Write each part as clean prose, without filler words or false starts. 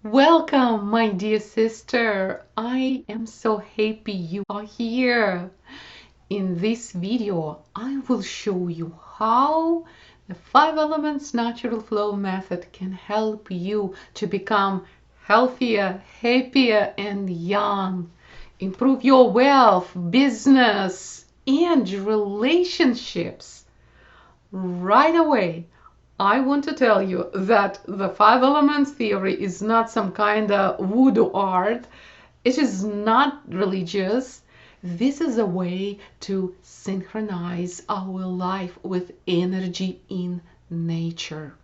Welcome, my dear sister. I am so happy you are here. In this video, I will show you how the 5 elements natural flow method can help you to become healthier, happier, and young. Improve your wealth, business, and relationships. Right away, I want to tell you that the 5 elements theory is not some kind of voodoo art. It is not religious. This is a way to synchronize our life with energy in nature.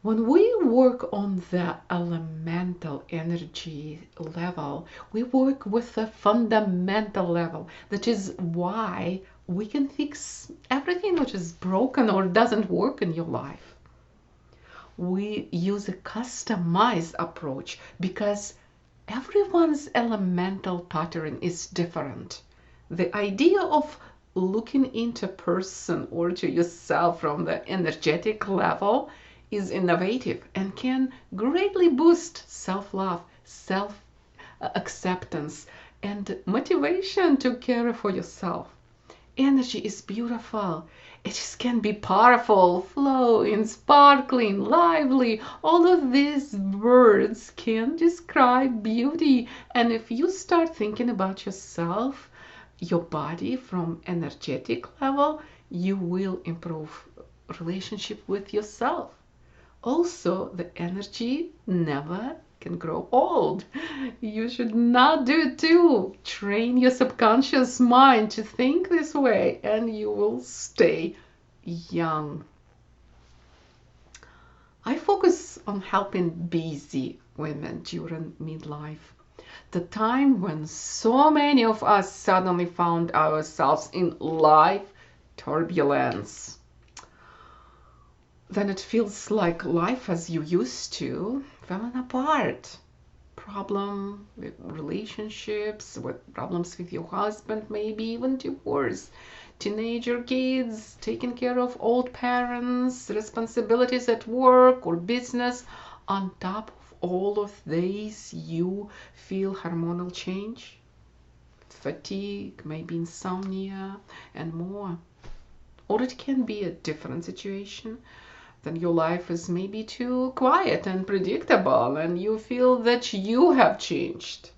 When we work on the elemental energy level, we work with the fundamental level. That is why we can fix everything which is broken or doesn't work in your life. We use a customized approach because everyone's elemental pattern is different. The idea of looking into a person or to yourself from the energetic level is innovative and can greatly boost self-love, self-acceptance, and motivation to care for yourself. Energy is beautiful. It just can be powerful, flowing, sparkling, lively. All of these words can describe beauty. And if you start thinking about yourself, your body from energetic level, you will improve relationship with yourself. Also, the energy never can grow old. You should not do it too. Train your subconscious mind to think this way and you will stay young. I focus on helping busy women during midlife, the time when so many of us suddenly found ourselves in life turbulence. Then it feels like life as you used to falling apart. Problem with relationships, with problems with your husband, maybe even divorce, teenager kids, taking care of old parents, responsibilities at work or business. On top of all of these, you feel hormonal change, fatigue, maybe insomnia, and more. Or it can be a different situation, then your life is maybe too quiet and predictable and you feel that you have changed,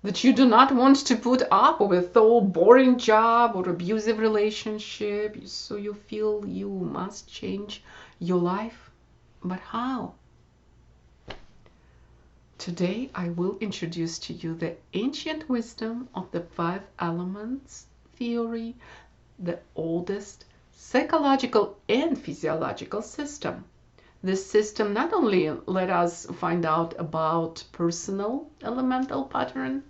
that you do not want to put up with a boring job or abusive relationship, so you feel you must change your life. But how? Today I will introduce to you the ancient wisdom of the 5 elements theory, the oldest psychological and physiological system. This system not only let us find out about personal elemental pattern,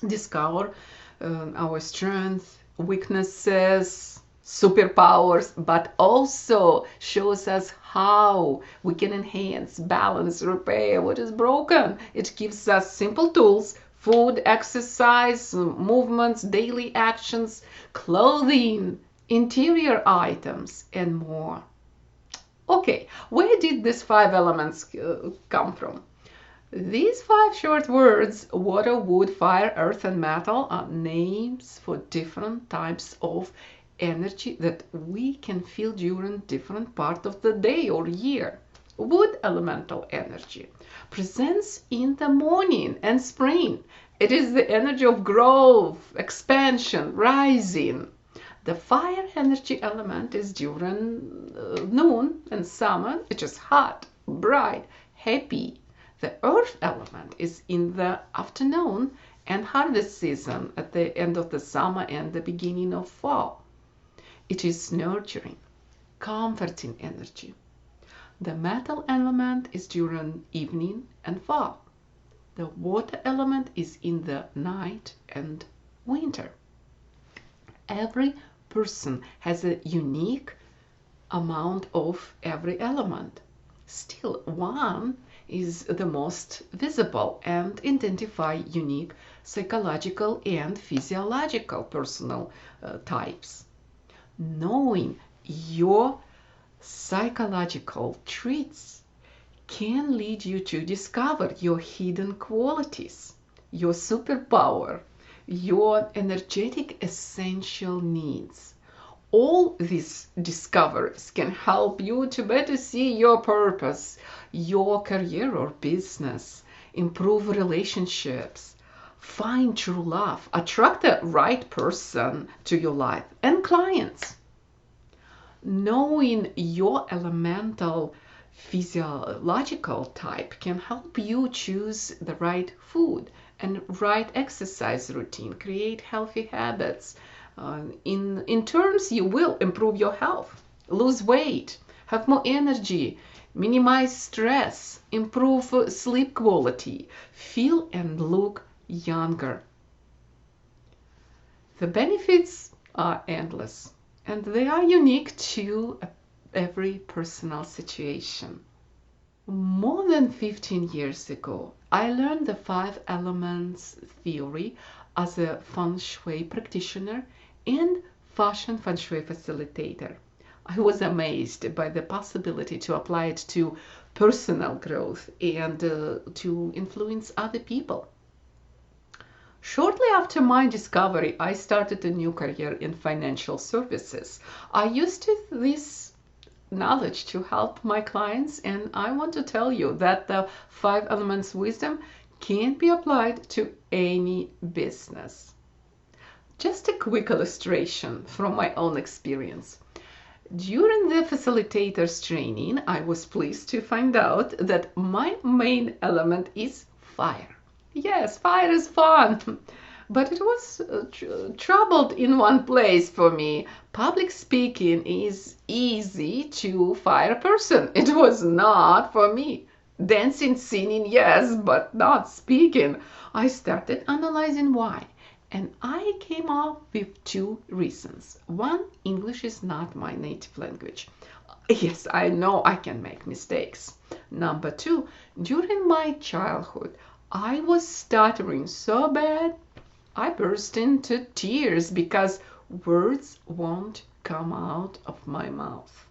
discover our strengths, weaknesses, superpowers, but also shows us how we can enhance, balance, repair what is broken. It gives us simple tools: food, exercise, movements, daily actions, clothing, interior items, and more. Okay, where did these 5 elements come from? These 5 short words, water, wood, fire, earth, and metal, are names for different types of energy that we can feel during different part of the day or year. Wood elemental energy presents in the morning and spring. It is the energy of growth, expansion, rising. The fire energy element is during noon and summer, which is hot, bright, happy. The earth element is in the afternoon and harvest season at the end of the summer and the beginning of fall. It is nurturing, comforting energy. The metal element is during evening and fall. The water element is in the night and winter. Every person has a unique amount of every element. Still, one is the most visible and identify unique psychological and physiological personal types. Knowing your psychological traits can lead you to discover your hidden qualities, your superpower, your energetic essential needs. All these discoveries can help you to better see your purpose, your career or business, improve relationships, find true love, attract the right person to your life and clients. Knowing your elemental physiological type can help you choose the right food and right exercise routine, create healthy habits. In terms, you will improve your health, lose weight, have more energy, minimize stress, improve sleep quality, feel and look younger. The benefits are endless and they are unique to every personal situation. More than 15 years ago, I learned the 5 elements theory as a feng shui practitioner and fashion feng shui facilitator. I was amazed by the possibility to apply it to personal growth and to influence other people. Shortly after my discovery, I started a new career in financial services. I used this knowledge to help my clients, and I want to tell you that the 5 elements wisdom can be applied to any business. Just a quick illustration from my own experience. During the facilitator's training, I was pleased to find out that my main element is fire. Yes, fire is fun, but it was troubled in one place for me. Public speaking is easy to fire person. It was not for me. Dancing, singing, yes, but not speaking. I started analyzing why. And I came up with 2 reasons. One, English is not my native language. Yes, I know I can make mistakes. Number 2, during my childhood, I was stuttering so bad, I burst into tears because words won't come out of my mouth.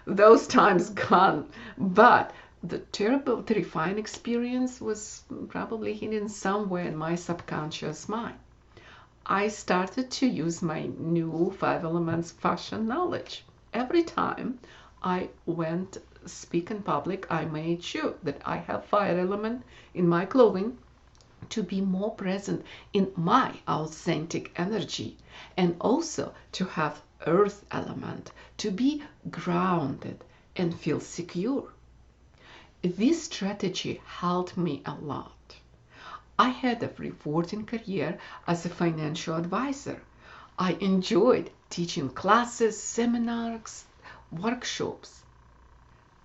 Those times gone, but the terrible, terrifying experience was probably hidden somewhere in my subconscious mind. I started to use my new 5 elements fashion knowledge. Every time I went speak in public, I made sure that I have fire element in my clothing to be more present in my authentic energy, and also to have earth element to be grounded and feel secure. This strategy helped me a lot. I had a rewarding career as a financial advisor. I enjoyed teaching classes, seminars, workshops.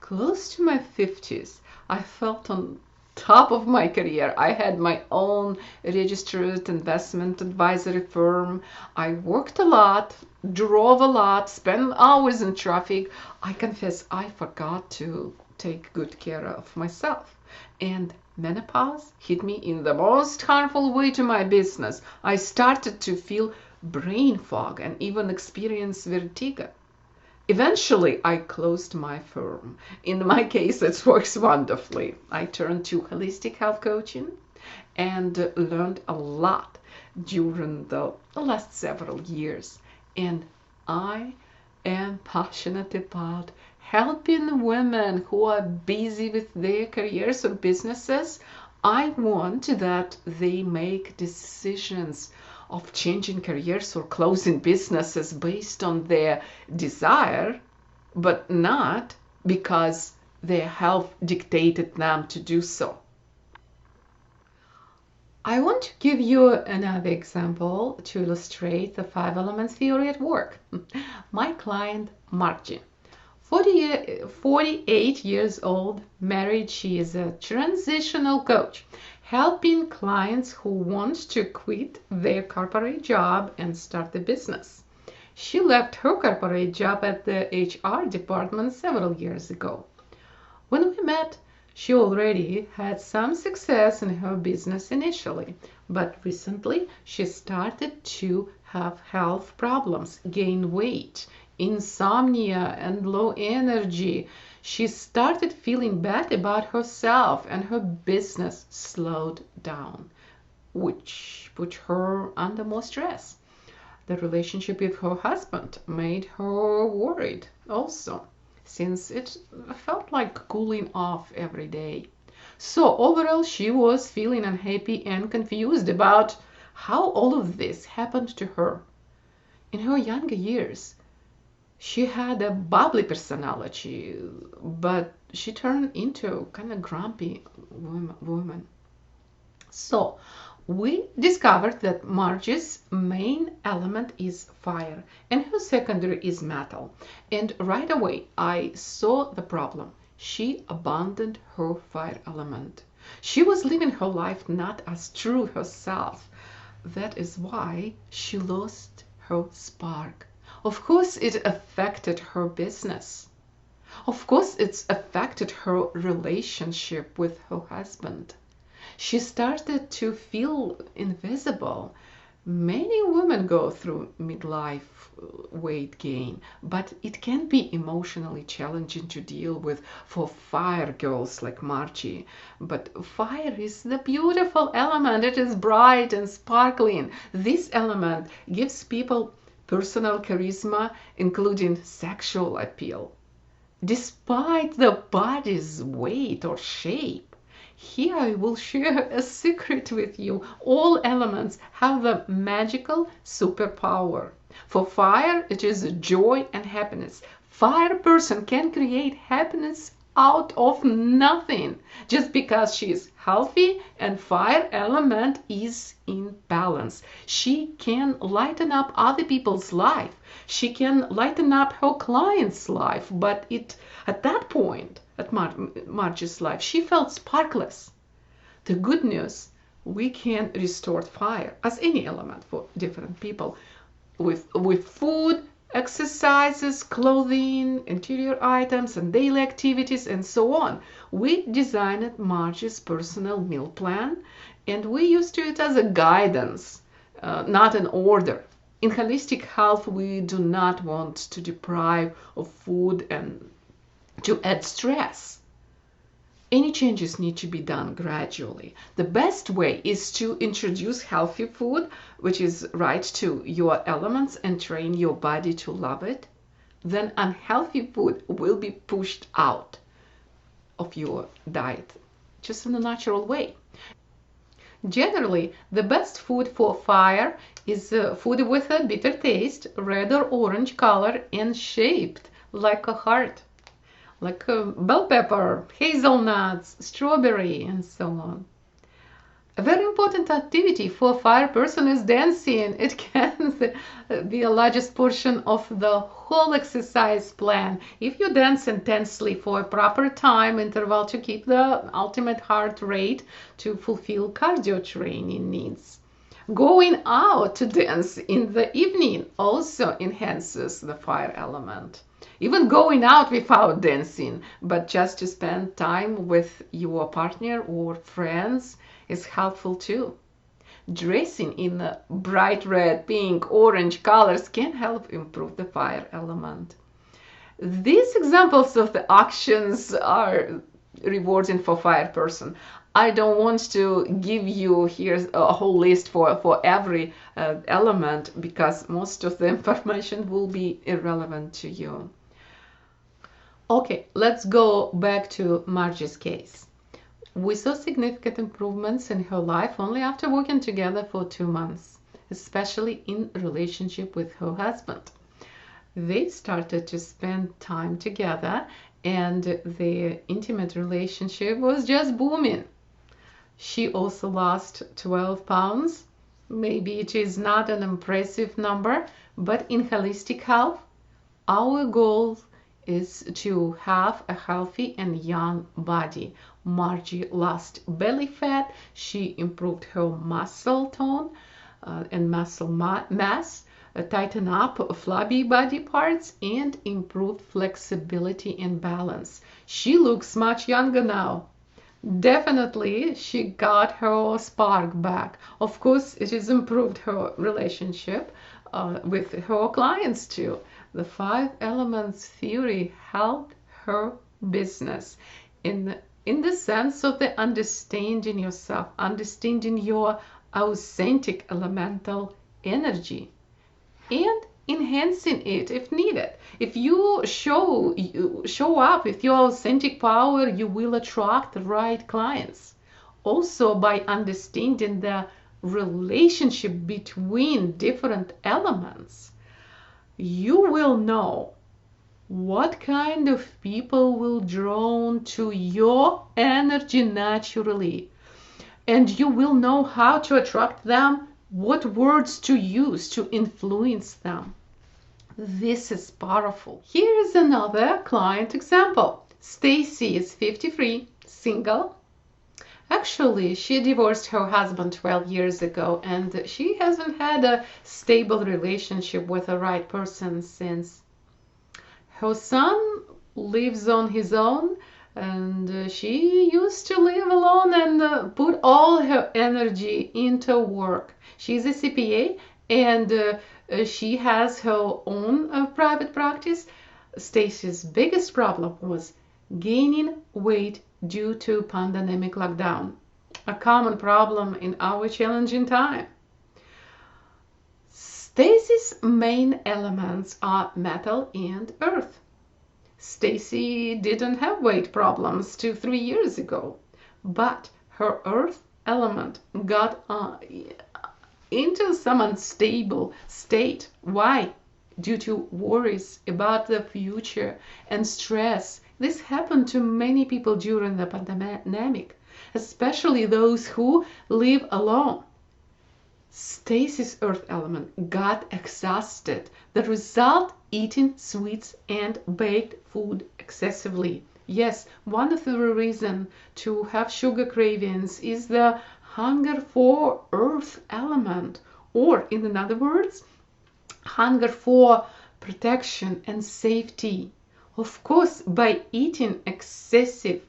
Close to my 50s, I felt on top of my career. I had my own registered investment advisory firm. I worked a lot, drove a lot, spent hours in traffic. I confess I forgot to take good care of myself. And menopause hit me in the most harmful way to my business. I started to feel brain fog and even experience vertigo. Eventually, I closed my firm. In my case, it works wonderfully. I turned to holistic health coaching and learned a lot during the last several years. And I am passionate about helping women who are busy with their careers or businesses. I want that they make decisions of changing careers or closing businesses based on their desire, but not because their health dictated them to do so. I want to give you another example to illustrate the 5 elements theory at work. My client, Margie, 48 years old, married. She is a transitional coach, helping clients who want to quit their corporate job and start a business. She left her corporate job at the HR department several years ago. When we met, she already had some success in her business initially, but recently she started to have health problems, gain weight, insomnia and low energy. She started feeling bad about herself and her business slowed down, which put her under more stress. The relationship with her husband made her worried also, since it felt like cooling off every day. So overall, she was feeling unhappy and confused about how all of this happened to her. In her younger years, she had a bubbly personality, but she turned into kind of grumpy woman. So we discovered that Margie's main element is fire and her secondary is metal. And right away I saw the problem. She abandoned her fire element. She was living her life not as true herself. That is why she lost her spark. Of course, it affected her business. Of course, it's affected her relationship with her husband. She started to feel invisible. Many women go through midlife weight gain, but it can be emotionally challenging to deal with for fire girls like Margie. But fire is the beautiful element. It is bright and sparkling. This element gives people personal charisma, including sexual appeal. Despite the body's weight or shape, here I will share a secret with you. All elements have the magical superpower. For fire, it is joy and happiness. Fire person can create happiness out of nothing just because she is healthy and fire element is in balance. She can lighten up other people's life. She can lighten up her client's life, but at that point, at Margie's life, she felt sparkless. The good news, we can restore fire as any element for different people with food, exercises, clothing, interior items, and daily activities, and so on. We designed Margie's personal meal plan, and we used it as a guidance, not an order. In holistic health, we do not want to deprive of food and to add stress. Any changes need to be done gradually. The best way is to introduce healthy food, which is right to your elements, and train your body to love it. Then unhealthy food will be pushed out of your diet, just in a natural way. Generally, the best food for fire is food with a bitter taste, red or orange color, and shaped like a heart, like bell pepper, hazelnuts, strawberry, and so on. A very important activity for a fire person is dancing. It can be the largest portion of the whole exercise plan. If you dance intensely for a proper time interval to keep the ultimate heart rate to fulfill cardio training needs. Going out to dance in the evening also enhances the fire element. Even going out without dancing, but just to spend time with your partner or friends is helpful too. Dressing in bright red, pink, orange colors can help improve the fire element. These examples of the actions are rewarding for fire person. I don't want to give you here a whole list for every element because most of the information will be irrelevant to you. Okay, let's go back to Margie's case. We saw significant improvements in her life only after working together for 2 months, especially in relationship with her husband. They started to spend time together and their intimate relationship was just booming. She also lost 12 pounds. Maybe it is not an impressive number, but in holistic health, our goal is to have a healthy and young body. Margie lost belly fat, she improved her muscle tone and muscle mass, tighten up flabby body parts, and improved flexibility and balance. She looks much younger now. Definitely, she got her spark back. Of course, it has improved her relationship with her clients too. The five elements theory helped her business in the sense of the understanding yourself, understanding your authentic elemental energy, and enhancing it if needed. If you show up with your authentic power, you will attract the right clients. Also, by understanding the relationship between different elements, you will know what kind of people will drawn to your energy naturally, and you will know how to attract them, what words to use to influence them. This is powerful. Here is another client example. Stacy is 53, single. Actually, she divorced her husband 12 years ago, and she hasn't had a stable relationship with the right person since. Her son lives on his own, and she used to live alone and put all her energy into work. She's a CPA, and she has her own private practice. Stacy's biggest problem was gaining weight due to pandemic lockdown, a common problem in our challenging time. Stacy's main elements are metal and earth. Stacy didn't have weight problems 2-3 years ago, but her earth element got into some unstable state. Why? Due to worries about the future and stress. This happened to many people during the pandemic, especially those who live alone. Stacy's earth element got exhausted. The result, eating sweets and baked food excessively. Yes, one of the reasons to have sugar cravings is the hunger for earth element, or in other words, hunger for protection and safety. Of course, by eating excessive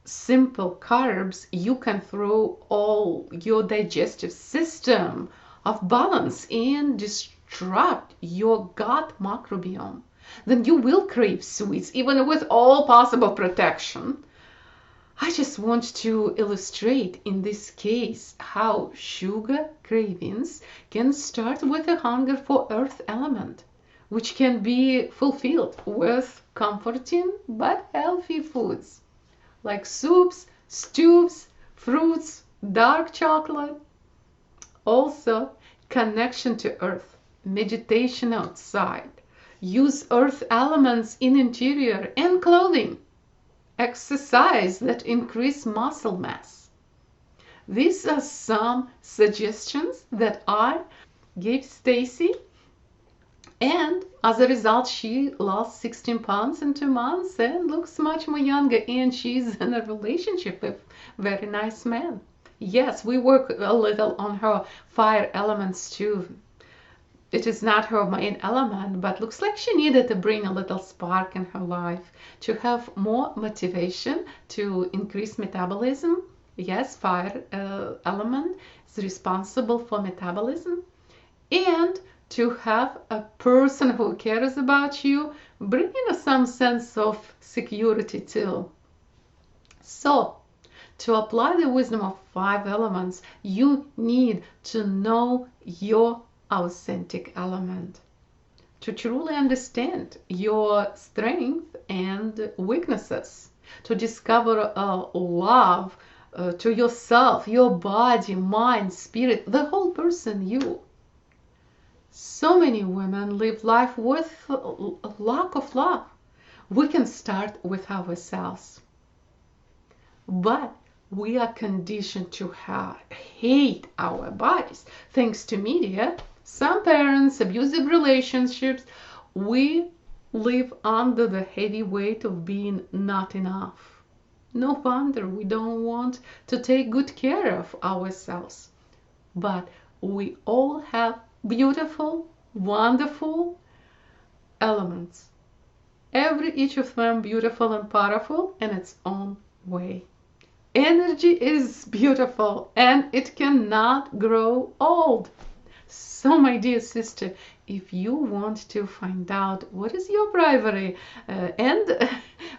simple carbs, you can throw all your digestive system off balance and disrupt your gut microbiome. Then you will crave sweets even with all possible protection. I just want to illustrate in this case how sugar cravings can start with a hunger for earth element, which can be fulfilled with comforting but healthy foods like soups, stews, fruits, dark chocolate. Also, connection to earth, meditation outside, use earth elements in interior and clothing, exercise that increase muscle mass. These are some suggestions that I gave Stacy, and as a result, she lost 16 pounds in 2 months and looks much more younger, and she's in a relationship with a very nice man. Yes, we work a little on her fire elements too. It is not her main element, but looks like she needed to bring a little spark in her life to have more motivation to increase metabolism. Yes, fire element is responsible for metabolism, and to have a person who cares about you, bringing some sense of security too. So, to apply the wisdom of 5 elements, you need to know your authentic element, to truly understand your strength and weaknesses, to discover love to yourself, your body, mind, spirit, the whole person, you. So many women live life with a lack of love. We can start with ourselves, but we are conditioned to hate our bodies thanks to media, some parents, abusive relationships. We live under the heavy weight of being not enough. No wonder we don't want to take good care of ourselves. But we all have beautiful, wonderful elements. Each of them beautiful and powerful in its own way. Energy is beautiful and it cannot grow old. So, my dear sister, if you want to find out what is your primary and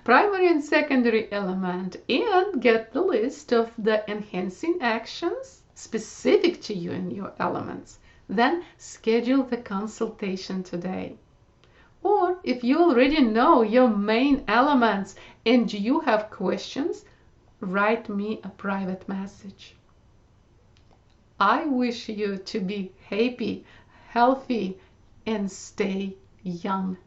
primary and secondary element and get the list of the enhancing actions specific to you and your elements, then schedule the consultation today. Or if you already know your main elements and you have questions, write me a private message. I wish you to be happy, healthy, and stay young.